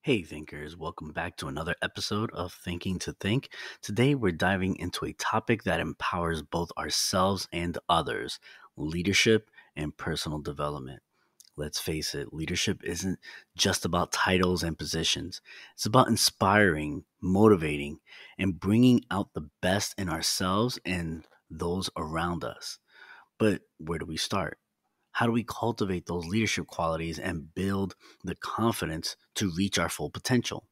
Hey, thinkers, welcome back to another episode of Thinking to Think. Today, we're diving into a topic that empowers both ourselves and others: leadership and personal development. Let's face it, leadership isn't just about titles and positions, it's about inspiring, motivating, and bringing out the best in ourselves and those around us. But where do we start? How do we cultivate those leadership qualities and build the confidence to reach our full potential?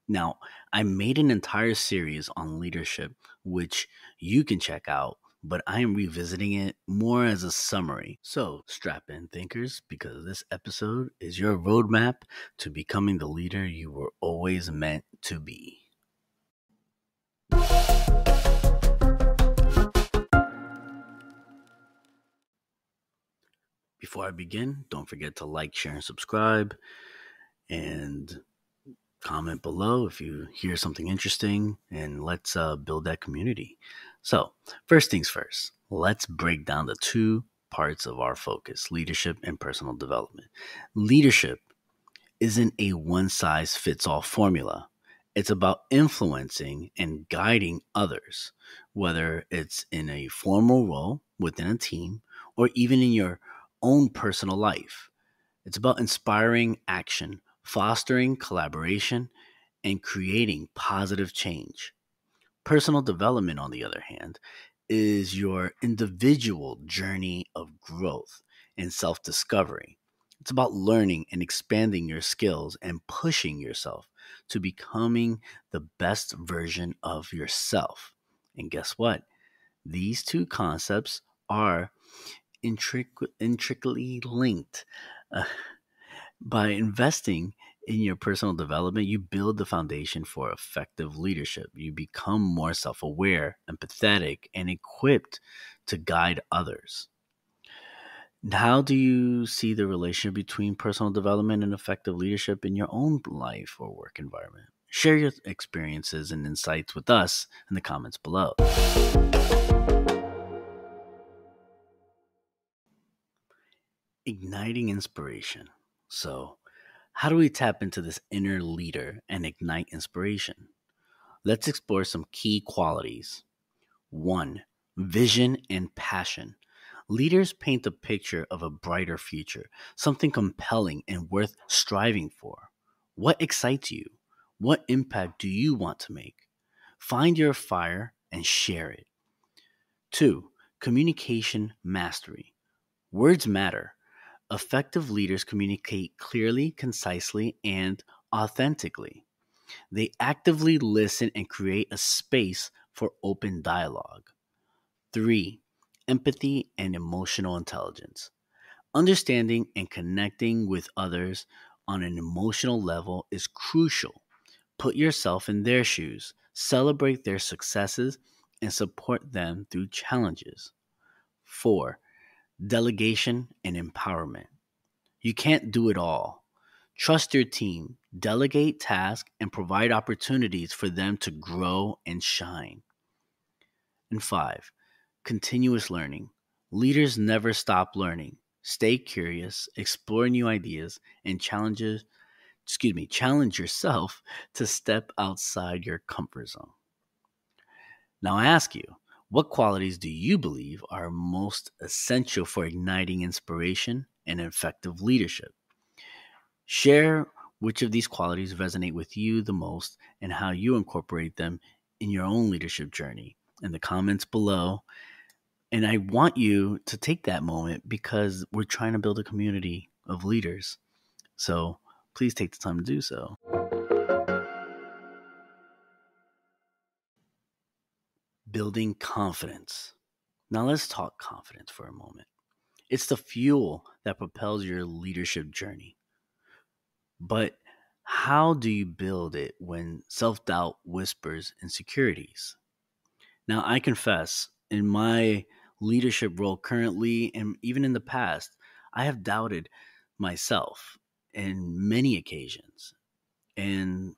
Now, I made an entire series on leadership, which you can check out, but I am revisiting it more as a summary. So strap in, thinkers, because this episode is your roadmap to becoming the leader you were always meant to be. Before I begin, don't forget to like, share, and subscribe. And comment below if you hear something interesting, and let's build that community. So, first things first, let's break down the two parts of our focus: leadership and personal development. Leadership isn't a one size fits all formula. It's about influencing and guiding others, whether it's in a formal role within a team or even in your own personal life. It's about inspiring action, fostering collaboration, and creating positive change. Personal development, on the other hand, is your individual journey of growth and self discovery. It's about learning and expanding your skills and pushing yourself to becoming the best version of yourself. And guess what? These two concepts are intricately linked. Uh, by investing in your personal development, you build the foundation for effective leadership. You become more self aware, empathetic, and equipped to guide others. How do you see the relationship between personal development and effective leadership in your own life or work environment? Share your experiences and insights with us in the comments below. Igniting inspiration. So, how do we tap into this inner leader and ignite inspiration? Let's explore some key qualities. 1. Vision and passion. Leaders paint a picture of a brighter future, something compelling and worth striving for. What excites you? What impact do you want to make? Find your fire and share it. 2. Communication mastery. Words matter. Effective leaders communicate clearly, concisely, and authentically. They actively listen and create a space for open dialogue. 3. Empathy and emotional intelligence. Understanding and connecting with others on an emotional level is crucial. Put yourself in their shoes, celebrate their successes, and support them through challenges. 4. Delegation and empowerment. You can't do it all. Trust your team, delegate tasks, and provide opportunities for them to grow and shine. And 5, continuous learning. Leaders never stop learning. Stay curious, explore new ideas, and challenge yourself to step outside your comfort zone. Now I ask you, what qualities do you believe are most essential for igniting inspiration and effective leadership? Share which of these qualities resonate with you the most and how you incorporate them in your own leadership journey in the comments below. And I want you to take that moment because we're trying to build a community of leaders. So please take the time to do so. Building confidence. Now let's talk confidence for a moment. It's the fuel that propels your leadership journey. But how do you build it when self doubt whispers insecurities? Now, I confess, in my leadership role currently and even in the past, I have doubted myself in many occasions. And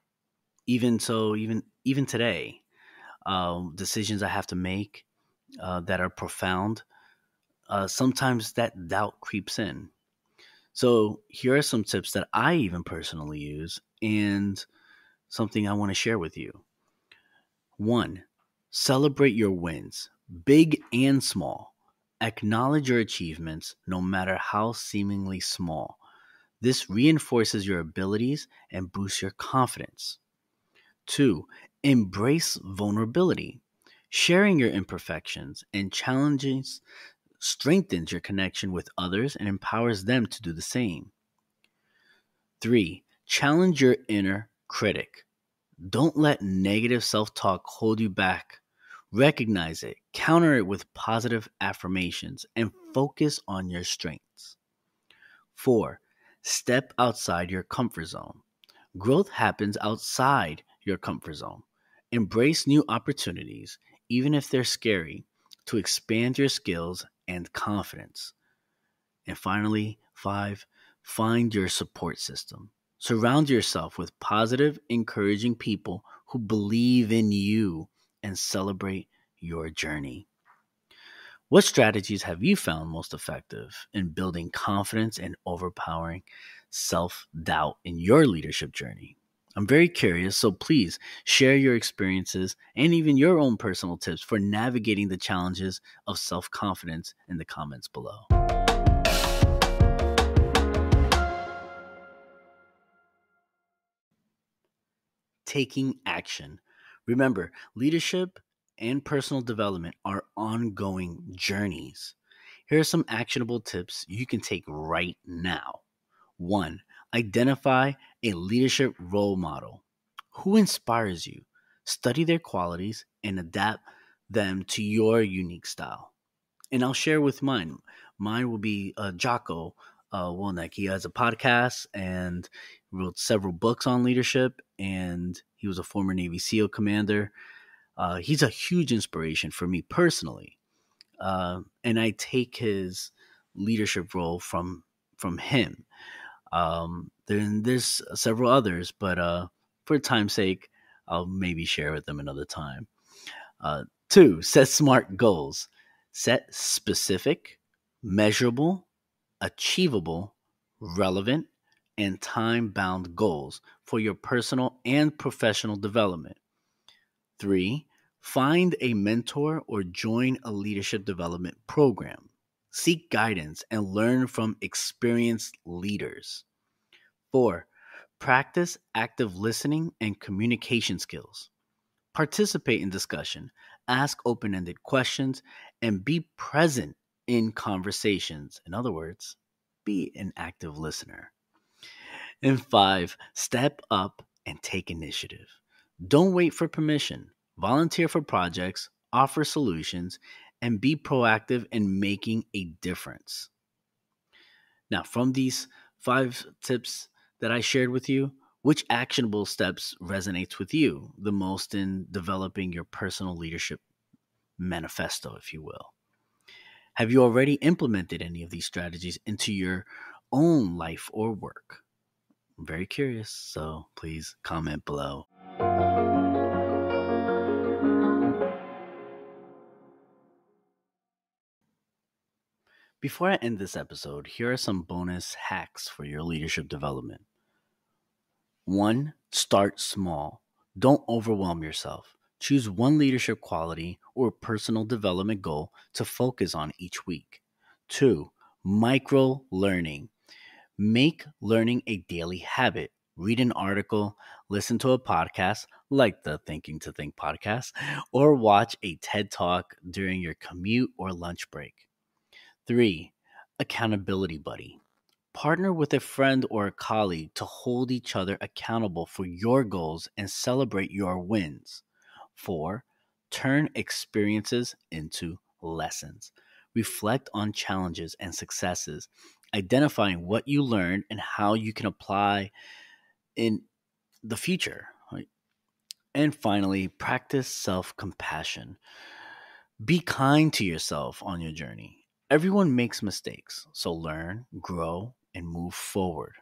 even today, decisions I have to make that are profound, sometimes that doubt creeps in. So, here are some tips that I even personally use and something I want to share with you. One, celebrate your wins, big and small. Acknowledge your achievements, no matter how seemingly small. This reinforces your abilities and boosts your confidence. Two, embrace vulnerability. Sharing your imperfections and challenges strengthens your connection with others and empowers them to do the same. Three, challenge your inner critic. Don't let negative self talk hold you back. Recognize it, counter it with positive affirmations, and focus on your strengths. Four, step outside your comfort zone. Growth happens outside your comfort zone. Embrace new opportunities, even if they're scary, to expand your skills and confidence. And finally, five, find your support system. Surround yourself with positive, encouraging people who believe in you and celebrate your journey. What strategies have you found most effective in building confidence and overpowering self doubt in your leadership journey? I'm very curious, so please share your experiences and even your own personal tips for navigating the challenges of self confidence in the comments below. Taking action. Remember, leadership and personal development are ongoing journeys. Here are some actionable tips you can take right now. One, identify a leadership role model. Who inspires you? Study their qualities and adapt them to your unique style. And I'll share with mine. Mine will be Jocko Wilneck. He has a podcast and wrote several books on leadership, and he was a former Navy SEAL commander. He's a huge inspiration for me personally, and I take his leadership role from him. There's several others, but for time's sake, I'll maybe share with them another time. Two, set smart goals. Set specific, measurable, achievable, relevant, and time bound goals for your personal and professional development. Three, find a mentor or join a leadership development program. Seek guidance and learn from experienced leaders. Four, practice active listening and communication skills. Participate in discussion, ask open ended questions, and be present in conversations. In other words, be an active listener. And five, step up and take initiative. Don't wait for permission. Volunteer for projects, offer solutions, and be proactive in making a difference. Now, from these five tips that I shared with you, which actionable steps resonates with you the most in developing your personal leadership manifesto, if you will? Have you already implemented any of these strategies into your own life or work? I'm very curious, so please comment below. Before I end this episode, here are some bonus hacks for your leadership development. One, start small. Don't overwhelm yourself. Choose one leadership quality or personal development goal to focus on each week. Two, micro learning. Make learning a daily habit. Read an article, listen to a podcast like the Thinking to Think podcast, or watch a TED Talk during your commute or lunch break. Three, accountability buddy. Partner with a friend or a colleague to hold each other accountable for your goals and celebrate your wins. Four, turn experiences into lessons. Reflect on challenges and successes, identifying what you learned and how you can apply in the future. Right? And finally, practice self compassion. Be kind to yourself on your journey. Everyone makes mistakes, so learn, grow, and move forward.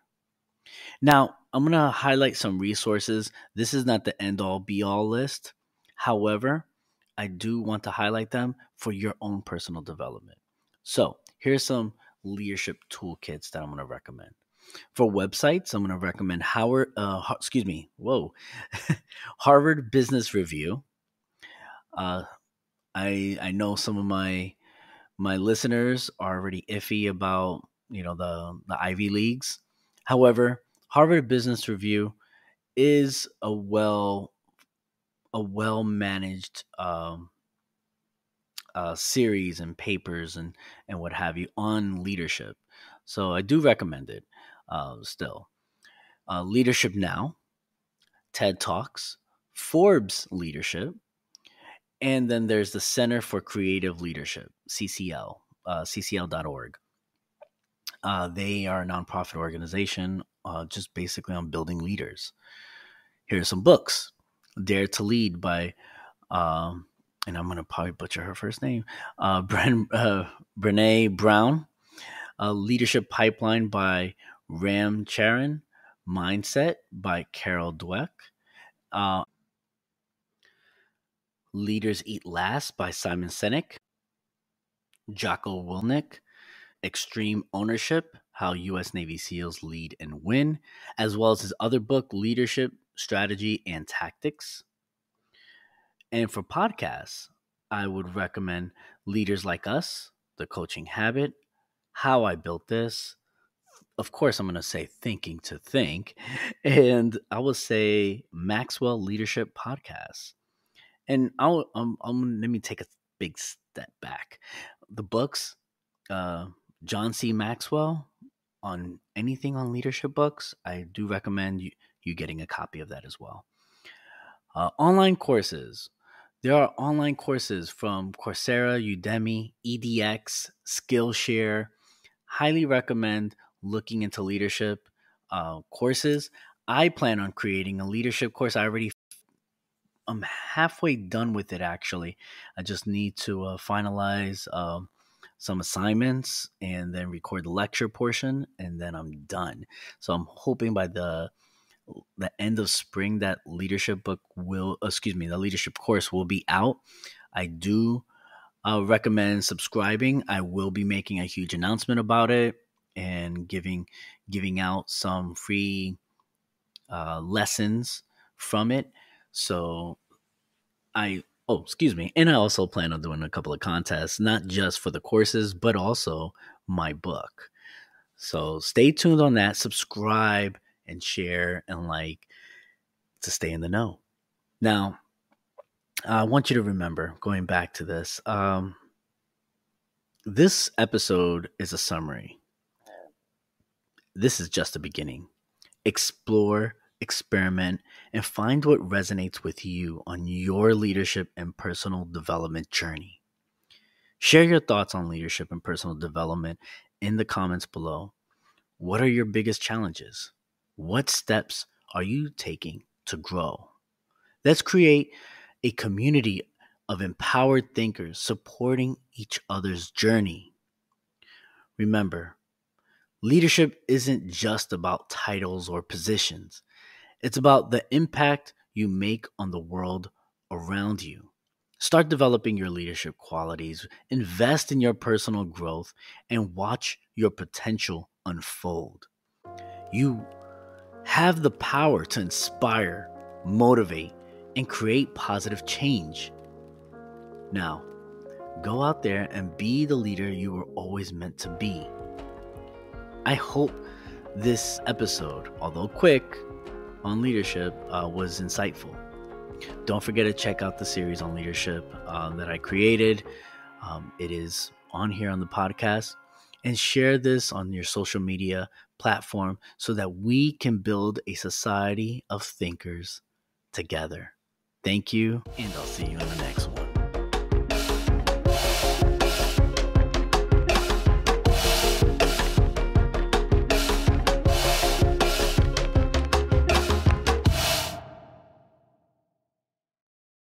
Now, I'm going to highlight some resources. This is not the end all be all list. However, I do want to highlight them for your own personal development. So, here's some leadership toolkits that I'm going to recommend. For websites, I'm going to recommend Harvard Business Review. Uh, I know some of my listeners are already iffy about the Ivy Leagues. However, Harvard Business Review is a well managed series and papers and what have you on leadership. So I do recommend it. Still, Leadership Now, TED Talks, Forbes Leadership, and then there's the Center for Creative Leadership, CCL, ccl.org. They are a nonprofit organization, just basically on building leaders. Here are some books: Dare to Lead by, um, and I'm going to probably butcher her first name, Brene Brown. Leadership Pipeline by Ram Charan. Mindset by Carol Dweck. Uh, Leaders Eat Last by Simon Sinek. Jocko Willink. Extreme Ownership: How U.S. Navy SEALs Lead and Win, as well as his other book, Leadership, Strategy, and Tactics. And for podcasts, I would recommend Leaders Like Us, The Coaching Habit, How I Built This. Of course, I'm going to say Thinking to Think. And I will say Maxwell Leadership Podcast. And let me take a big step back. The books, uh, John C. Maxwell, on anything on leadership books, I do recommend you getting a copy of that as well. Online courses. There are online courses from Coursera, Udemy, EDX, Skillshare. Highly recommend looking into leadership courses. I plan on creating a leadership course. I'm halfway done with it, actually. I just need to finalize some assignments and then record the lecture portion, and then I'm done. So I'm hoping by the end of spring that the leadership course will be out. I do recommend subscribing. I will be making a huge announcement about it and giving out some free lessons from it. So and I also plan on doing a couple of contests, not just for the courses, but also my book. So stay tuned on that. Subscribe and share and like to stay in the know. Now, I want you to remember, going back to this, this episode is a summary. This is just the beginning. Explore, experiment, and find what resonates with you on your leadership and personal development journey. Share your thoughts on leadership and personal development in the comments below. What are your biggest challenges? What steps are you taking to grow? Let's create a community of empowered thinkers supporting each other's journey. Remember, leadership isn't just about titles or positions. It's about the impact you make on the world around you. Start developing your leadership qualities, invest in your personal growth, and watch your potential unfold. You have the power to inspire, motivate, and create positive change. Now, go out there and be the leader you were always meant to be. I hope this episode, although quick, on leadership was insightful. Don't forget to check out the series on leadership that I created. It is on here on the podcast. And share this on your social media platform so that we can build a society of thinkers together. Thank you, and I'll see you in the next one.